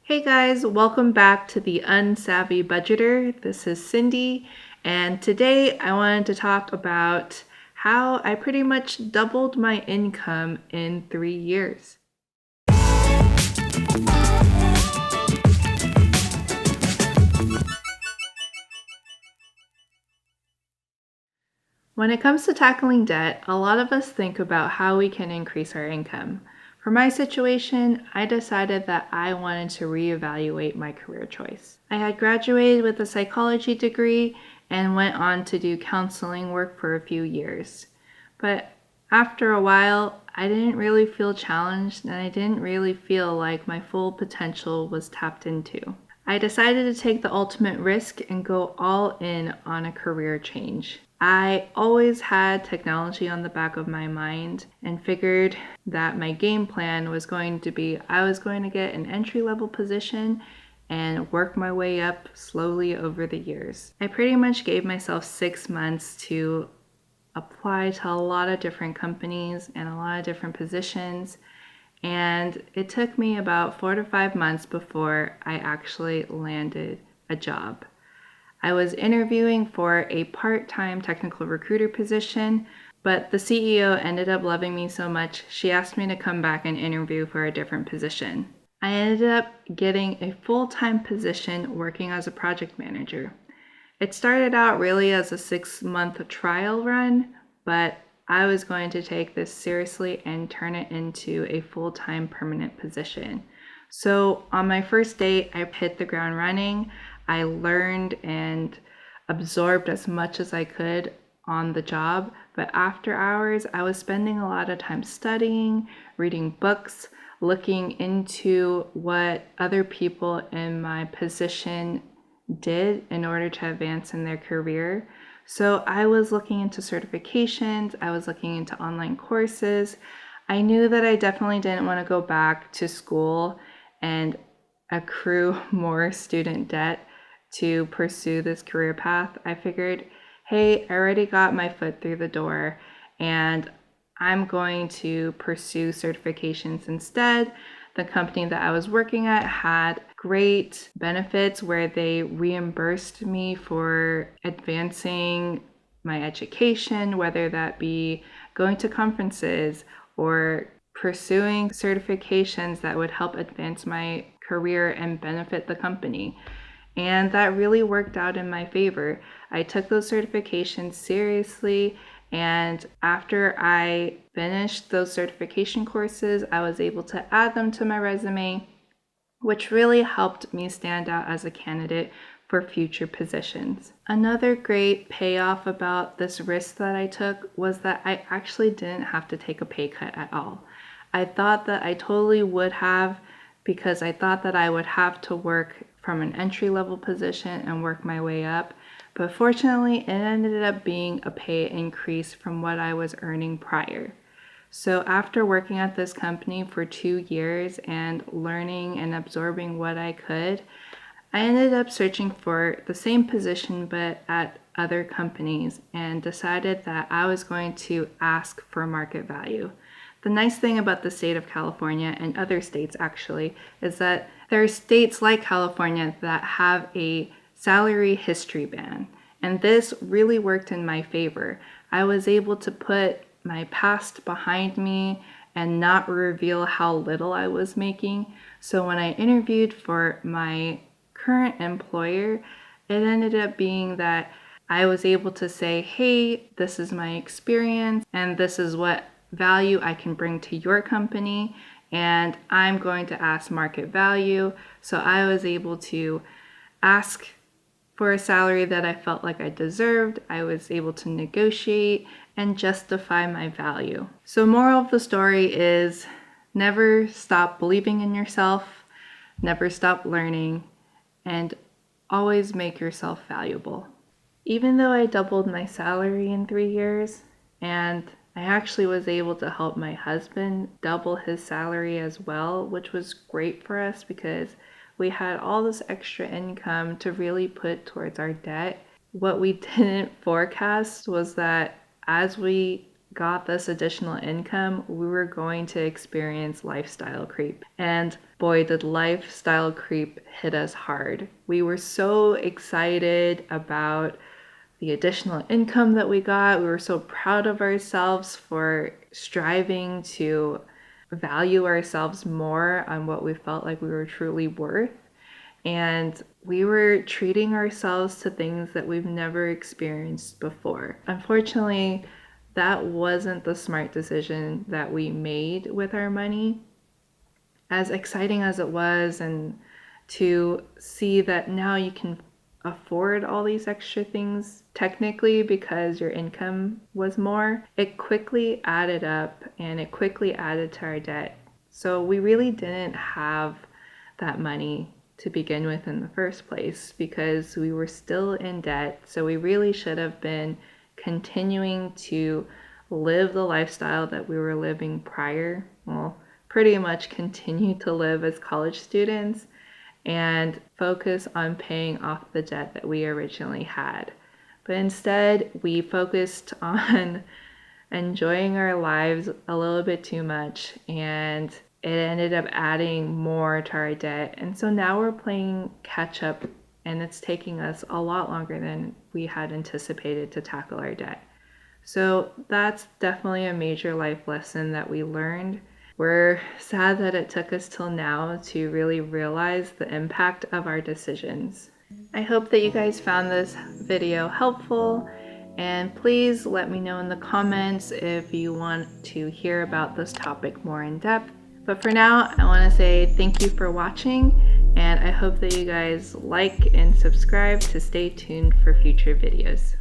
Hey guys, welcome back to the Unsavvy Budgeter. This is Cindy, and today I wanted to talk about how I pretty much doubled my income in 3 years. When it comes to tackling debt, a lot of us think about how we can increase our income. For my situation, I decided that I wanted to reevaluate my career choice. I had graduated with a psychology degree and went on to do counseling work for a few years. But after a while, I didn't really feel challenged and I didn't really feel like my full potential was tapped into. I decided to take the ultimate risk and go all in on a career change. I always had technology on the back of my mind and figured that my game plan was going to be I was going to get an entry-level position and work my way up slowly over the years. I pretty much gave myself 6 months to apply to a lot of different companies and a lot of different positions, and it took me about 4 to 5 months before I actually landed a job. I was interviewing for a part-time technical recruiter position, but the CEO ended up loving me so much, she asked me to come back and interview for a different position. I ended up getting a full-time position working as a project manager. It started out really as a 6-month trial run, but I was going to take this seriously and turn it into a full-time permanent position. So on my first day, I hit the ground running. I learned and absorbed as much as I could on the job, but after hours, I was spending a lot of time studying, reading books, looking into what other people in my position did in order to advance in their career. So I was looking into certifications, I was looking into online courses. I knew that I definitely didn't want to go back to school and accrue more student debt to pursue this career path. I figured, hey, I already got my foot through the door and I'm going to pursue certifications instead. The company that I was working at had great benefits where they reimbursed me for advancing my education, whether that be going to conferences or pursuing certifications that would help advance my career and benefit the company. And that really worked out in my favor. I took those certifications seriously, and after I finished those certification courses, I was able to add them to my resume, which really helped me stand out as a candidate for future positions. Another great payoff about this risk that I took was that I actually didn't have to take a pay cut at all. I thought that I totally would have, because I thought that I would have to work from an entry-level position and work my way up. But fortunately, it ended up being a pay increase from what I was earning prior. So after working at this company for 2 years and learning and absorbing what I could, I ended up searching for the same position but at other companies and decided that I was going to ask for market value. The nice thing about the state of California and other states actually is that there are states like California that have a salary history ban, and this really worked in my favor. I was able to put my past behind me and not reveal how little I was making. So when I interviewed for my current employer, it ended up being that I was able to say, hey, this is my experience and this is what value I can bring to your company, and I'm going to ask market value. So I was able to ask for a salary that I felt like I deserved. I was able to negotiate and justify my value. So moral of the story is never stop believing in yourself, never stop learning, and always make yourself valuable. Even though I doubled my salary in 3 years, and I actually was able to help my husband double his salary as well, which was great for us because we had all this extra income to really put towards our debt. What we didn't forecast was that as we got this additional income, we were going to experience lifestyle creep. And boy, did lifestyle creep hit us hard. We were so excited about the additional income that we got. We were so proud of ourselves for striving to value ourselves more on what we felt like we were truly worth. And we were treating ourselves to things that we've never experienced before. Unfortunately, that wasn't the smart decision that we made with our money. As exciting as it was, and to see that now you can afford all these extra things technically because your income was more, it quickly added up and it quickly added to our debt. So we really didn't have that money to begin with in the first place because we were still in debt. So we really should have been continuing to live the lifestyle that we were living prior. Well, pretty much continue to live as college students and focus on paying off the debt that we originally had. But instead, we focused on enjoying our lives a little bit too much, and it ended up adding more to our debt. And so now we're playing catch up, and it's taking us a lot longer than we had anticipated to tackle our debt. So that's definitely a major life lesson that we learned. We're sad that it took us till now to really realize the impact of our decisions. I hope that you guys found this video helpful, and please let me know in the comments if you want to hear about this topic more in depth. But for now, I want to say thank you for watching, and I hope that you guys like and subscribe to stay tuned for future videos.